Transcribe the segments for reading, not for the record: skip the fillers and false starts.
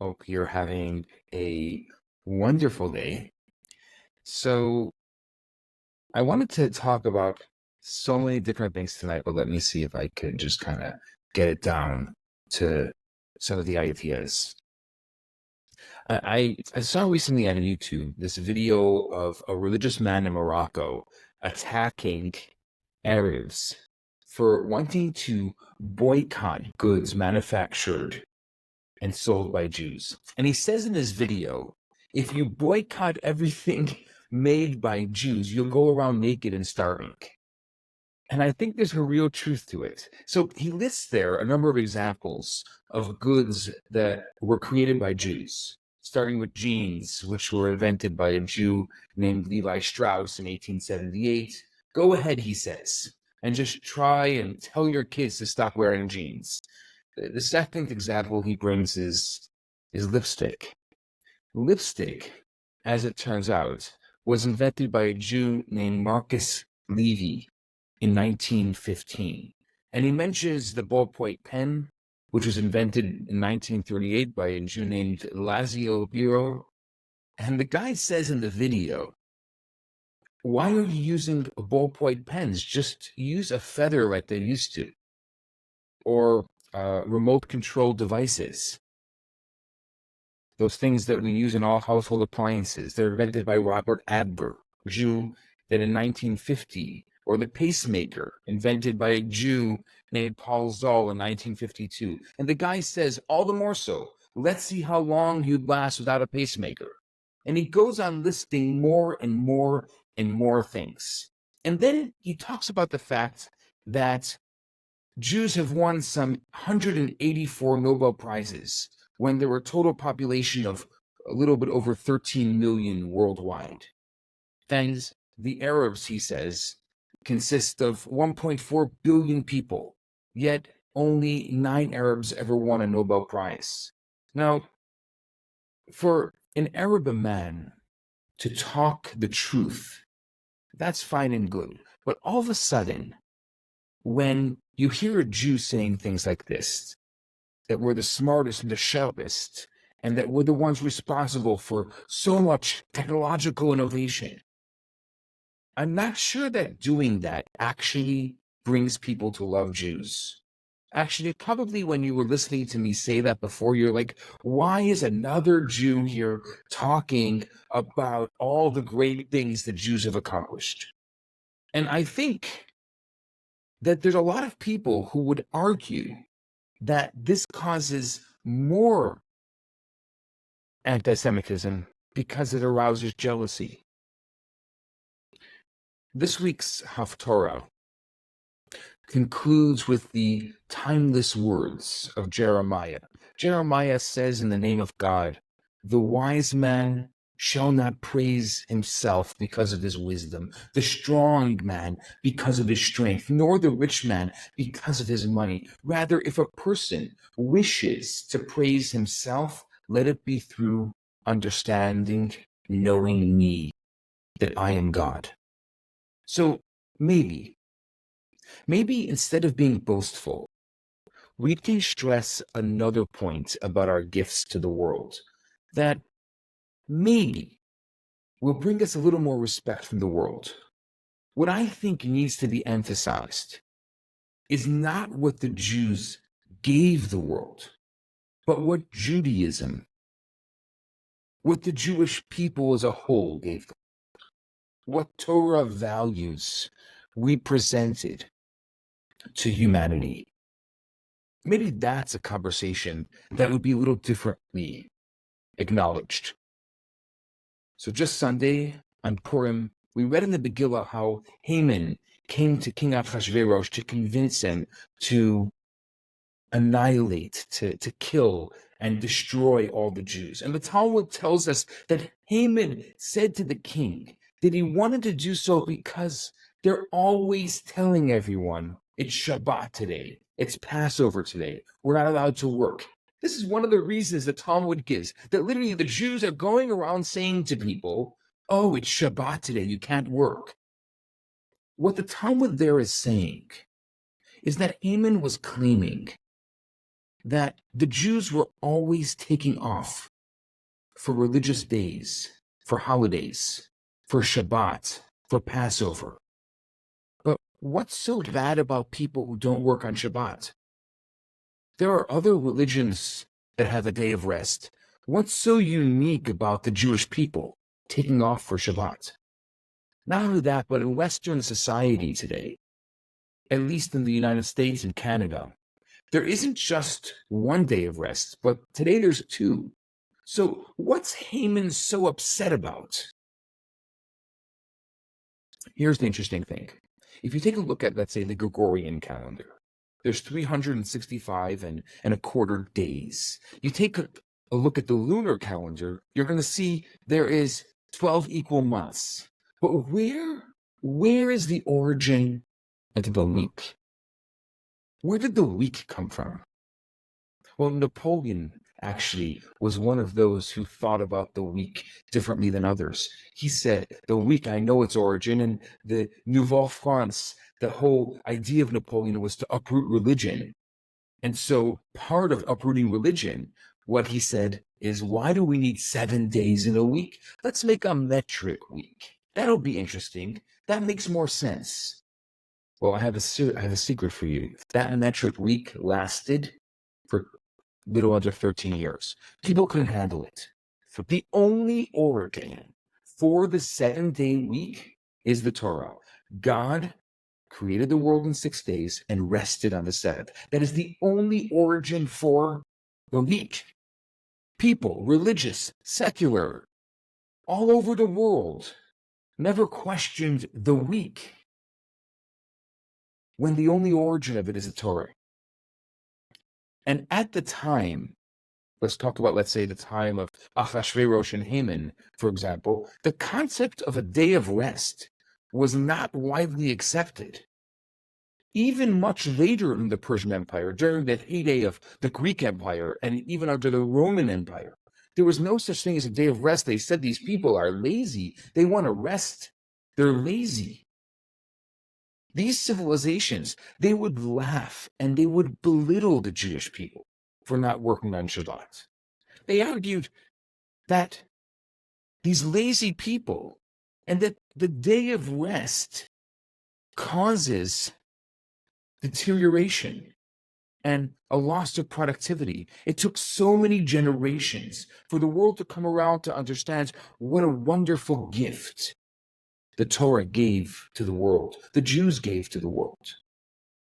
Hope you're having a wonderful day. So, I wanted to talk about so many different things tonight, but let me see if I could just kind of get it down to some of the ideas. I saw recently on YouTube this video of a religious man in Morocco attacking Arabs for wanting to boycott goods manufactured and sold by Jews. And he says in his video, if you boycott everything made by Jews, you'll go around naked and starving. And I think there's a real truth to it. So he lists there a number of examples of goods that were created by Jews, starting with jeans, which were invented by a Jew named Levi Strauss in 1878. Go ahead, he says, and just try and tell your kids to stop wearing jeans. The second example he brings is lipstick. Lipstick, as it turns out, was invented by a Jew named Marcus Levy in 1915. And he mentions the ballpoint pen, which was invented in 1938 by a Jew named Lazio Biro. And the guy says in the video, why are you using ballpoint pens? Just use a feather like they used to. Or remote control devices. Those things that we use in all household appliances. They're invented by Robert Adler, a Jew that in 1950, or the pacemaker, invented by a Jew named Paul Zoll in 1952. And the guy says, all the more so, let's see how long you'd last without a pacemaker. And he goes on listing more and more and more things. And then he talks about the fact that Jews have won some 184 Nobel Prizes when there were a total population of a little bit over 13 million worldwide. And the Arabs, he says, consist of 1.4 billion people, yet only 9 Arabs ever won a Nobel Prize. Now, for an Arab man to talk the truth, that's fine and good. But all of a sudden, when you hear a Jew saying things like this, that we're the smartest and the sharpest, and that we're the ones responsible for so much technological innovation, I'm not sure that doing that actually brings people to love Jews. Actually, probably when you were listening to me say that before, you're like, why is another Jew here talking about all the great things that Jews have accomplished? And I think that there's a lot of people who would argue that this causes more anti-Semitism because it arouses jealousy. This week's Haftorah concludes with the timeless words of Jeremiah. Jeremiah says in the name of God, the wise man shall not praise himself because of his wisdom, the strong man because of his strength, nor the rich man because of his money. Rather, if a person wishes to praise himself, let it be through understanding, knowing me, that I am God. So maybe instead of being boastful, we can stress another point about our gifts to the world, that maybe will bring us a little more respect from the world. What I think needs to be emphasized is not what the Jews gave the world, but what Judaism, what the Jewish people as a whole gave them, what Torah values we presented to humanity. Maybe that's a conversation that would be a little differently acknowledged. So just Sunday on Purim, we read in the Megillah how Haman came to King Ahasuerus to convince him to annihilate, to kill and destroy all the Jews. And the Talmud tells us that Haman said to the king that he wanted to do so because they're always telling everyone it's Shabbat today, it's Passover today, we're not allowed to work. This is one of the reasons the Talmud gives, that literally the Jews are going around saying to people, oh, it's Shabbat today, you can't work. What the Talmud there is saying is that Haman was claiming that the Jews were always taking off for religious days, for holidays, for Shabbat, for Passover. But what's so bad about people who don't work on Shabbat? There are other religions that have a day of rest. What's so unique about the Jewish people taking off for Shabbat? Not only that, but in Western society today, at least in the United States and Canada, there isn't just one day of rest, but today there's two. So what's Haman so upset about? Here's the interesting thing. If you take a look at, let's say, the Gregorian calendar, there's 365 and a quarter days. You take a look at the lunar calendar, you're going to see there is 12 equal months. But where is the origin of the week? Where did the week come from? Well, Napoleon actually was one of those who thought about the week differently than others. He said, the week, I know its origin, and the Nouvelle France, the whole idea of Napoleon was to uproot religion. And so part of uprooting religion, what he said is, why do we need 7 days in a week? Let's make a metric week. That'll be interesting. That makes more sense. Well, I have a secret for you. That metric week lasted for little under 13 years. People couldn't handle it. So the only origin for the 7-day week is the Torah. God created the world in 6 days and rested on the seventh. That is the only origin for the week. People, religious, secular, all over the world, never questioned the week when the only origin of it is the Torah. And at the time, let's talk about, let's say, the time of Achashverosh and Haman, for example, the concept of a day of rest was not widely accepted. Even much later in the Persian Empire, during the heyday of the Greek Empire, and even under the Roman Empire, there was no such thing as a day of rest. They said these people are lazy. They want to rest. They're lazy. These civilizations, they would laugh and they would belittle the Jewish people for not working on Shabbat. They argued that these lazy people and that the day of rest causes deterioration and a loss of productivity. It took so many generations for the world to come around to understand what a wonderful gift the Torah gave to the world, the Jews gave to the world,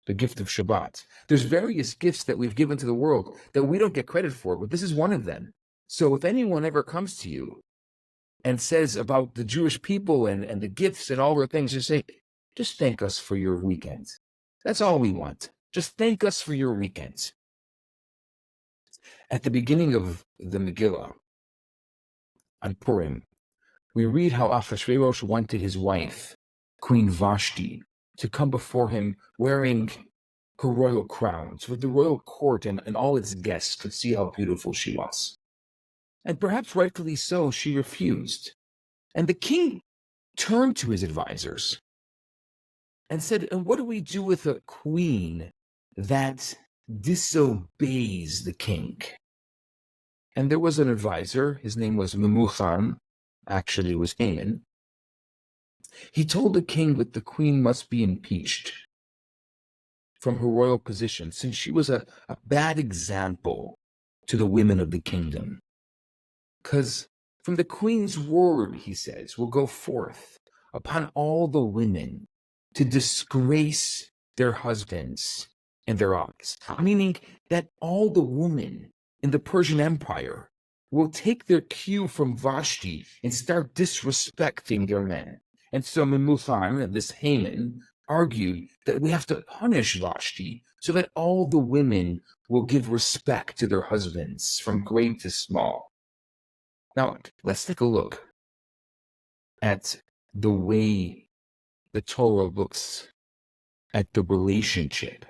the gift of Shabbat. There's various gifts that we've given to the world that we don't get credit for, but this is one of them. So if anyone ever comes to you and says about the Jewish people and the gifts and all their things, just say, just thank us for your weekend. That's all we want. Just thank us for your weekend. At the beginning of the Megillah, on Purim, we read how Achashverosh wanted his wife, Queen Vashti, to come before him wearing her royal crown, so that the royal court and all its guests could see how beautiful she was. And perhaps rightfully so, she refused. And the king turned to his advisors and said, and what do we do with a queen that disobeys the king? And there was an advisor, his name was Memuchan, actually it was Haman. He told the king that the queen must be impeached from her royal position, since she was a bad example to the women of the kingdom. Because from the queen's word, he says, will go forth upon all the women to disgrace their husbands in their eyes. Meaning that all the women in the Persian Empire will take their cue from Vashti and start disrespecting their men. And so Memuchan and this Haman argued that we have to punish Vashti so that all the women will give respect to their husbands from great to small. Now, let's take a look at the way the Torah looks at the relationship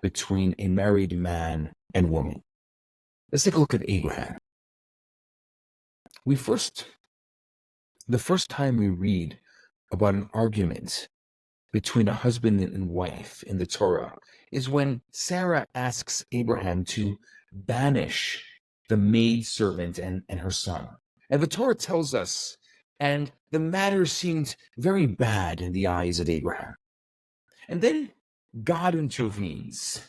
between a married man and woman. Let's take a look at Abraham. The first time we read about an argument between a husband and wife in the Torah is when Sarah asks Abraham to banish the maidservant and her son. And the Torah tells us, and the matter seemed very bad in the eyes of Abraham. And then God intervenes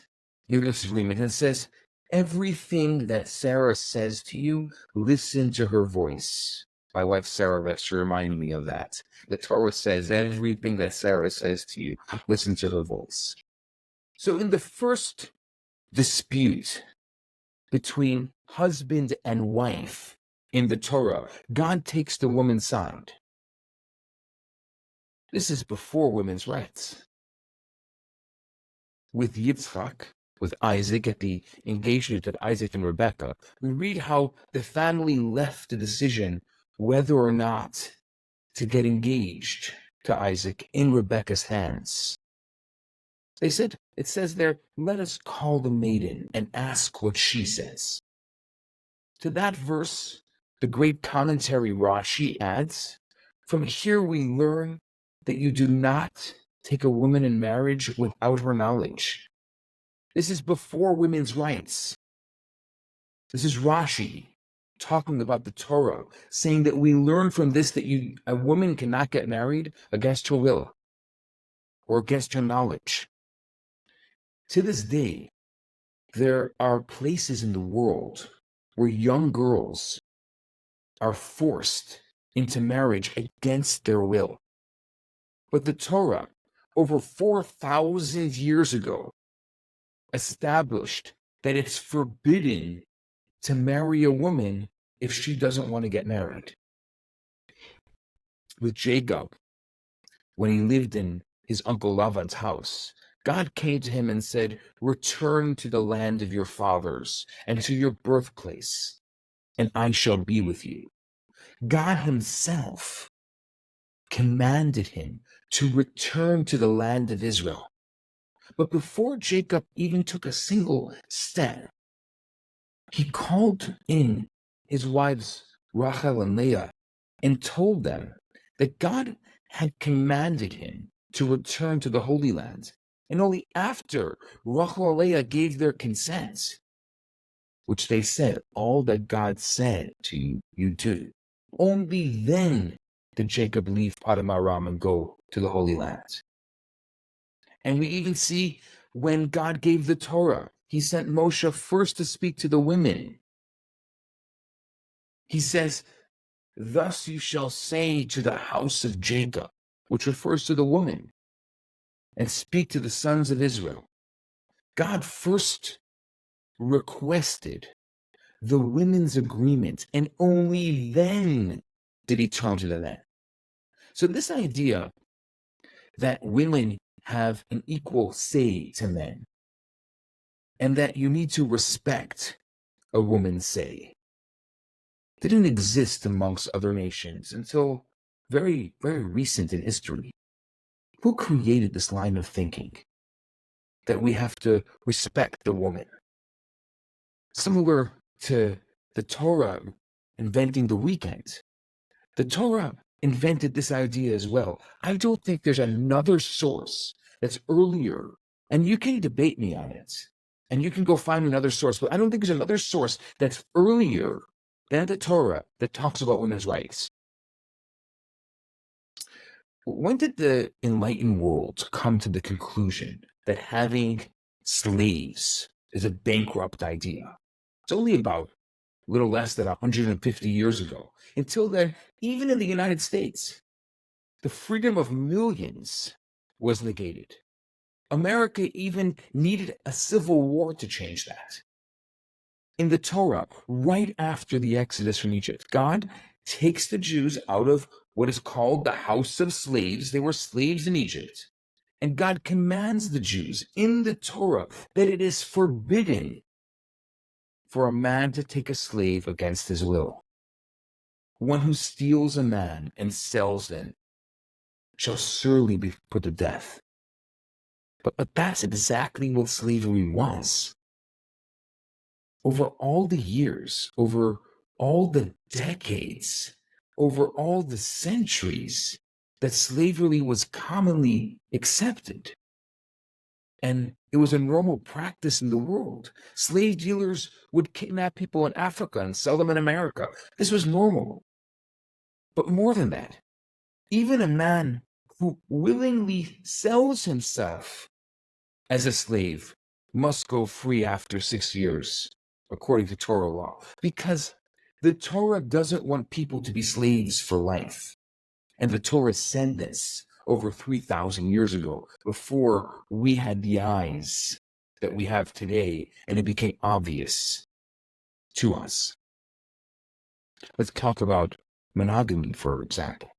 in this agreement and says, everything that Sarah says to you, listen to her voice. My wife Sarah likes to remind me of that. The Torah says, everything that Sarah says to you, listen to her voice. So in the first dispute between husband and wife in the Torah, God takes the woman's side. This is before women's rights. With Yitzchak, with Isaac, at the engagement of Isaac and Rebekah, we read how the family left the decision whether or not to get engaged to Isaac in Rebekah's hands. They said, it says there, let us call the maiden and ask what she says. To that verse, the great commentary Rashi adds, from here we learn that you do not take a woman in marriage without her knowledge. This is before women's rights. This is Rashi talking about the Torah, saying that we learn from this that a woman cannot get married against her will or against her knowledge. To this day, there are places in the world where young girls are forced into marriage against their will. But the Torah, over 4,000 years ago, established that it's forbidden to marry a woman if she doesn't want to get married. With Jacob, when he lived in his uncle Laban's house, God came to him and said, return to the land of your fathers and to your birthplace, and I shall be with you. God himself commanded him to return to the land of Israel. But before Jacob even took a single step, he called in his wives Rachel and Leah and told them that God had commanded him to return to the Holy Land. And only after Rachel and Leah gave their consent, which they said, all that God said to you, you do. Only then did Jacob leave Paddan Aram and go to the Holy Land. And we even see when God gave the Torah, he sent Moshe first to speak to the women. He says, thus you shall say to the house of Jacob, which refers to the woman, and speak to the sons of Israel. God first requested the women's agreement, and only then did he turn to the men. So this idea that women have an equal say to men, and that you need to respect a woman's say, didn't exist amongst other nations until very, very recent in history. Who created this line of thinking that we have to respect the woman? Similar to the Torah inventing the weekend, the Torah invented this idea as well. I don't think there's another source that's earlier, and you can debate me on it, and you can go find another source, but I don't think there's another source that's earlier than the Torah that talks about women's rights. When did the enlightened world come to the conclusion that having slaves is a bankrupt idea? It's only about a little less than 150 years ago. Until then, even in the United States, the freedom of millions was negated. America even needed a civil war to change that. In the Torah, right after the Exodus from Egypt, God takes the Jews out of what is called the house of slaves. They were slaves in Egypt. And God commands the Jews in the Torah that it is forbidden for a man to take a slave against his will. One who steals a man and sells him shall surely be put to death. But that's exactly what slavery was. Over all the years, over all the decades, over all the centuries, that slavery was commonly accepted. And it was a normal practice in the world. Slave dealers would kidnap people in Africa and sell them in America. This was normal. But more than that, even a man who willingly sells himself as a slave must go free after 6 years, according to Torah law, because the Torah doesn't want people to be slaves for life. And the Torah said this over 3,000 years ago, before we had the eyes that we have today, and it became obvious to us. Let's talk about monogamy, for example.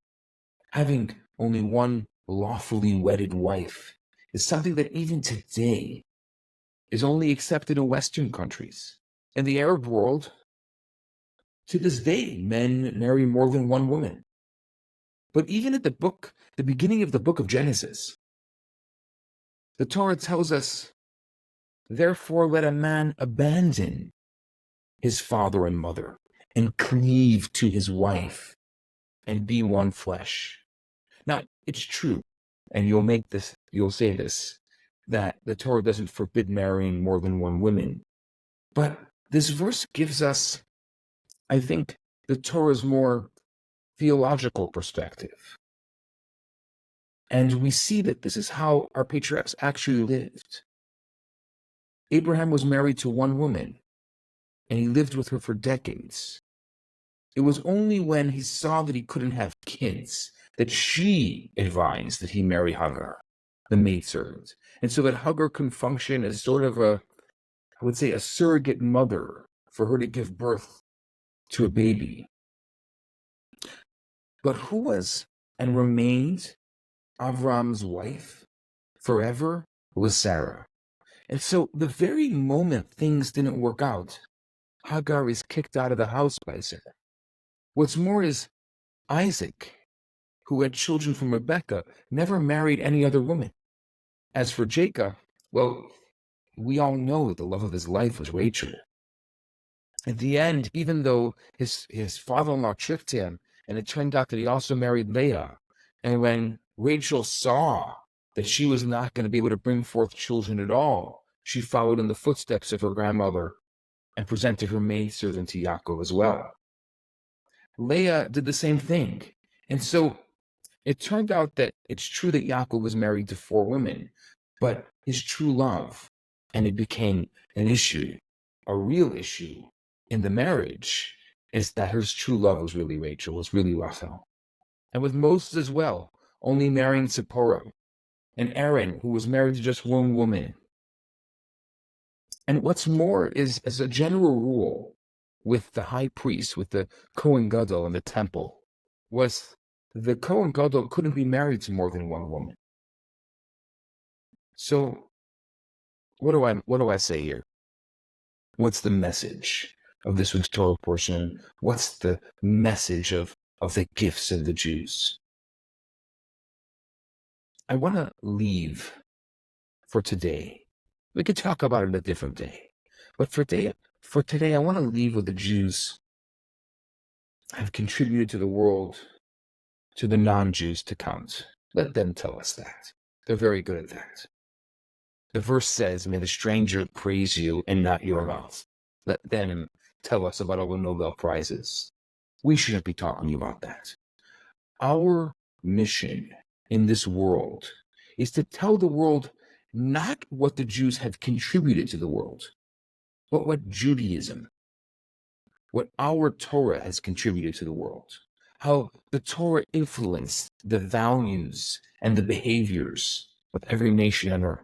Having only one lawfully wedded wife is something that even today is only accepted in Western countries. In the Arab world, to this day, men marry more than one woman. But even at the beginning of the book of Genesis, the Torah tells us, therefore let a man abandon his father and mother and cleave to his wife and be one flesh. Now, it's true, and you'll say this, that the Torah doesn't forbid marrying more than one woman. But this verse gives us, I think, the Torah's more theological perspective. And we see that this is how our patriarchs actually lived. Abraham was married to one woman, and he lived with her for decades. It was only when he saw that he couldn't have kids that she advised that he marry Hagar, the maidservant. And so that Hagar can function as sort of a surrogate mother for her to give birth to a baby. But who was and remained Avram's wife forever was Sarah. And so the very moment things didn't work out, Hagar is kicked out of the house by Sarah. What's more is Isaac, who had children from Rebekah, never married any other woman. As for Jacob, well, we all know the love of his life was Rachel. At the end, even though his father-in-law tricked him, and it turned out that he also married Leah, and when Rachel saw that she was not going to be able to bring forth children at all, she followed in the footsteps of her grandmother and presented her maidservant to Yaakov as well. Leah did the same thing. And so it turned out that it's true that Yaakov was married to 4 women, but his true love, and it became an issue, a real issue in the marriage, is that his true love was really Rachel, was really Rachel. And with Moses as well, only marrying Zipporah, and Aaron, who was married to just one woman. And what's more is, as a general rule, with the high priest, with the Kohen Gadol in the temple, was the Kohen Gadol couldn't be married to more than one woman. So, what do I say here? What's the message of this week's Torah portion? What's the message of the gifts of the Jews? I want to leave for today. We could talk about it a different day. But for today, I want to leave with the Jews have contributed to the world, to the non-Jews to count. Let them tell us that. They're very good at that. The verse says, may the stranger praise you and not your mouth. Let them tell us about all the Nobel Prizes. We shouldn't be talking about that. Our mission in this world is to tell the world not what the Jews have contributed to the world, but what Judaism, what our Torah has contributed to the world, how the Torah influenced the values and the behaviors of every nation on earth,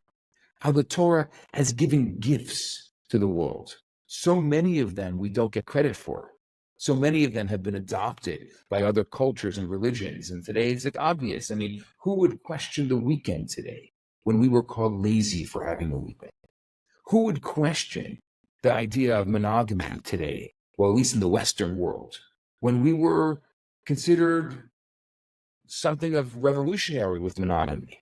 how the Torah has given gifts to the world. So many of them we don't get credit for. So many of them have been adopted by other cultures and religions. And today it's like obvious. I mean, who would question the weekend today when we were called lazy for having a weekend? Who would question the idea of monogamy today, well, at least in the Western world, when we were considered something of revolutionary with monogamy?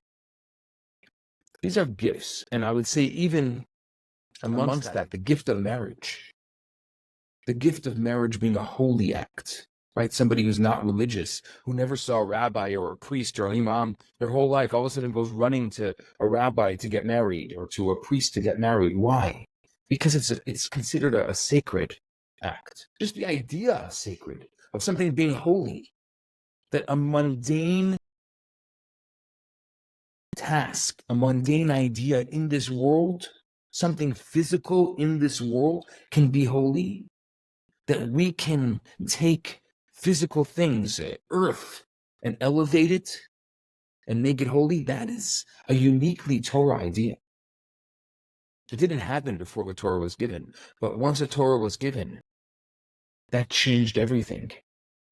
These are gifts. And I would say even amongst that, the gift of marriage. The gift of marriage being a holy act right? Somebody who's not religious, who never saw a rabbi or a priest or an imam their whole life, all of a sudden goes running to a rabbi to get married or to a priest to get married. Why? Because it's considered a sacred act. Just the idea of sacred, of something being holy, that a mundane task, a mundane idea in this world, something physical in this world can be holy, that we can take physical things, earth, and elevate it and make it holy, that is a uniquely Torah idea. It didn't happen before the Torah was given, but once the Torah was given, that changed everything.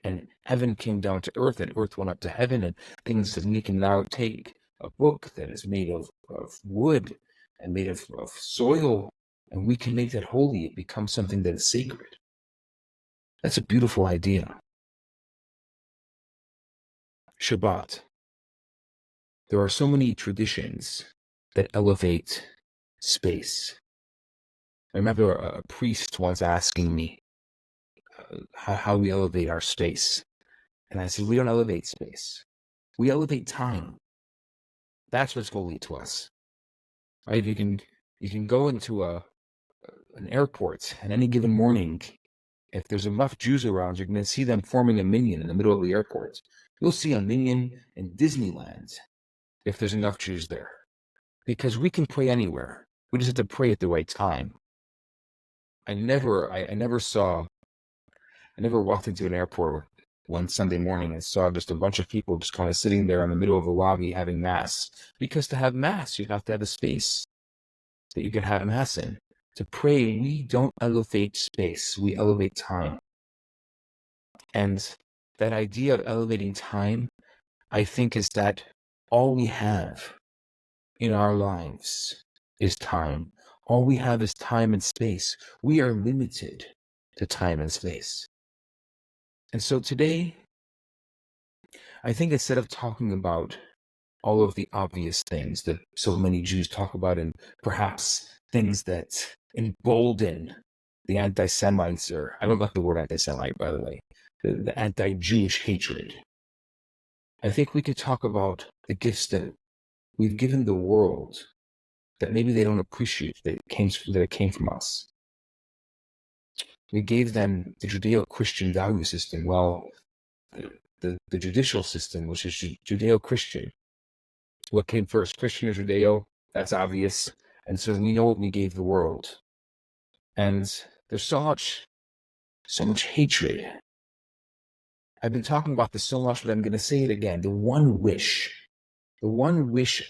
And heaven came down to earth, and earth went up to heaven, and things that we can now take a book that is made of wood and made of soil, and we can make that holy. It becomes something that is sacred. That's a beautiful idea. Shabbat. There are so many traditions that elevate space. I remember a priest once asking me how we elevate our space. And I said, we don't elevate space. We elevate time. That's what's holy to us. Right? You can go into an airport at any given morning. If there's enough Jews around, you're going to see them forming a minyan in the middle of the airport. You'll see a minyan in Disneyland if there's enough Jews there. Because we can pray anywhere. We just have to pray at the right time. I never walked into an airport one Sunday morning and saw just a bunch of people just kind of sitting there in the middle of the lobby having mass. Because to have mass, you have to have a space that you can have mass in. To pray, we don't elevate space, we elevate time. And that idea of elevating time, I think, is that all we have in our lives is time. All we have is time and space. We are limited to time and space. And so today, I think instead of talking about all of the obvious things that so many Jews talk about, and perhaps things that embolden the anti-Semites, or I don't like the word anti-Semite, by the way, the anti-Jewish hatred, I think we could talk about the gifts that we've given the world that maybe they don't appreciate that it came from us. We gave them the Judeo-Christian value system. Well, the judicial system, which is Judeo-Christian. What came first, Christian or Judeo? That's obvious. And so we know what we gave the world. And there's so much hatred. I've been talking about this so much, but I'm going to say it again. The one wish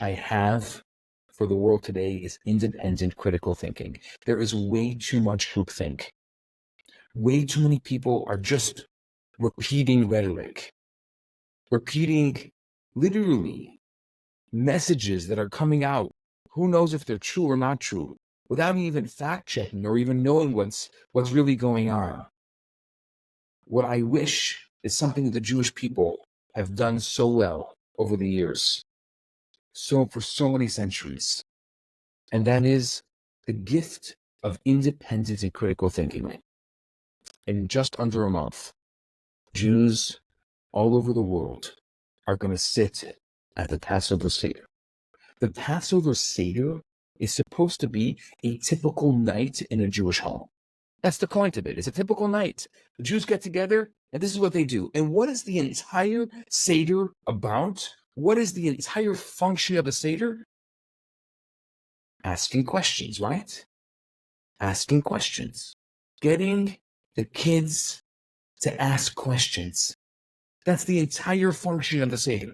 I have for the world today is independent critical thinking. There is way too much groupthink. Way too many people are just repeating rhetoric, repeating literally messages that are coming out. Who knows if they're true or not true, without even fact checking or even knowing what's really going on. What I wish is something that the Jewish people have done so well over the years, for so many centuries, and that is the gift of independent and critical thinking. In just under a month, Jews all over the world are going to sit at the Passover Seder. The Passover Seder is supposed to be a typical night in a Jewish home. That's the point of it. It's a typical night. The Jews get together, and this is what they do. And what is the entire Seder about? What is the entire function of the Seder? Asking questions, right? Asking questions. Getting the kids to ask questions. That's the entire function of the Seder.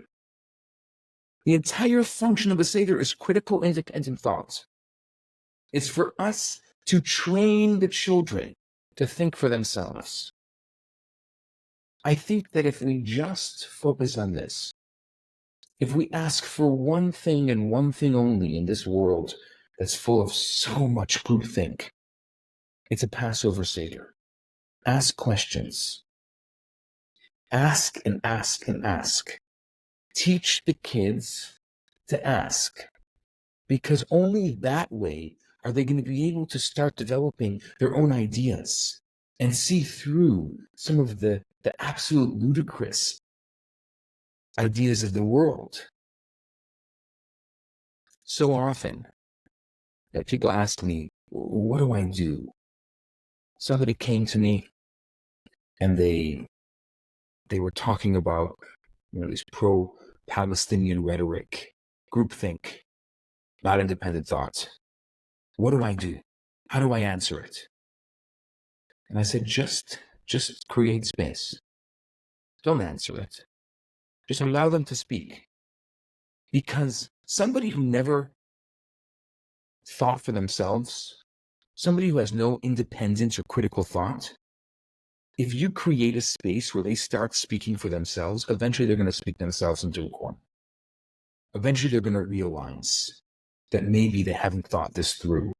The entire function of the Seder is critical, independent thought. It's for us to train the children to think for themselves. I think that if we just focus on this, if we ask for one thing and one thing only in this world that's full of so much groupthink, it's a Passover Seder. Ask questions. Ask and ask and ask. Teach the kids to ask, because only that way are they going to be able to start developing their own ideas and see through some of the the absolute ludicrous ideas of the world. So often that people ask me, what do I do? Somebody came to me and they were talking about, this pro-Palestinian rhetoric, groupthink, not independent thought. What do I do? How do I answer it? And I said, just create space. Don't answer it. Just allow them to speak. Because somebody who never thought for themselves, somebody who has no independence or critical thought, if you create a space where they start speaking for themselves, eventually they're going to speak themselves into a corner. Eventually they're going to realize that maybe they haven't thought this through.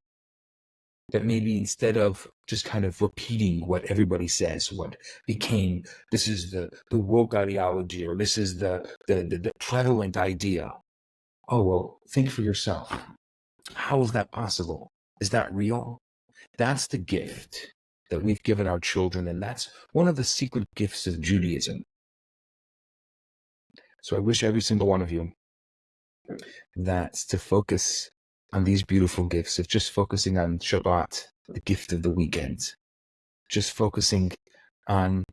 That maybe instead of just kind of repeating what everybody says, what became, this is the woke ideology, or this is the prevalent idea. Oh, well, think for yourself. How is that possible? Is that real? That's the gift that we've given our children, and that's one of the secret gifts of Judaism. So I wish every single one of you that's to focus on these beautiful gifts, of just focusing on Shabbat, the gift of the weekend, just focusing on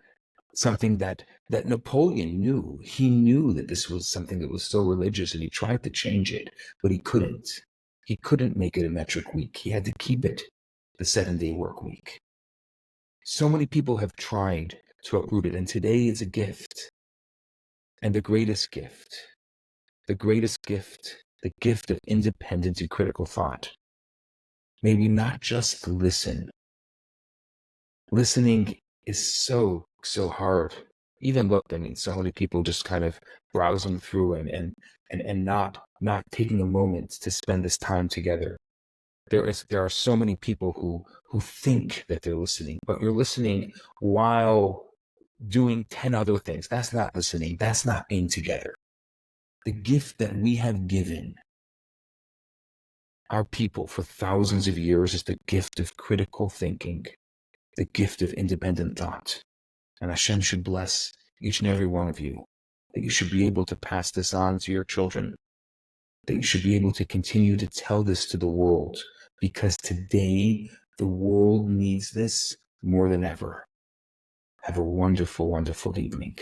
something that Napoleon knew. He knew that this was something that was so religious, and he tried to change it, but he couldn't. He couldn't make it a metric week. He had to keep it the 7-day work week. So many people have tried to uproot it, and today is a gift. And the greatest gift, the gift of independence and critical thought. May we not just listen. Listening is so hard. Even look, so many people just kind of browsing through and not taking a moment to spend this time together. There are so many people who think that they're listening, but you're listening while doing 10 other things. That's not listening. That's not being together. The gift that we have given our people for thousands of years is the gift of critical thinking, the gift of independent thought. And Hashem should bless each and every one of you, that you should be able to pass this on to your children, that you should be able to continue to tell this to the world, because today the world needs this more than ever. Have a wonderful, wonderful evening.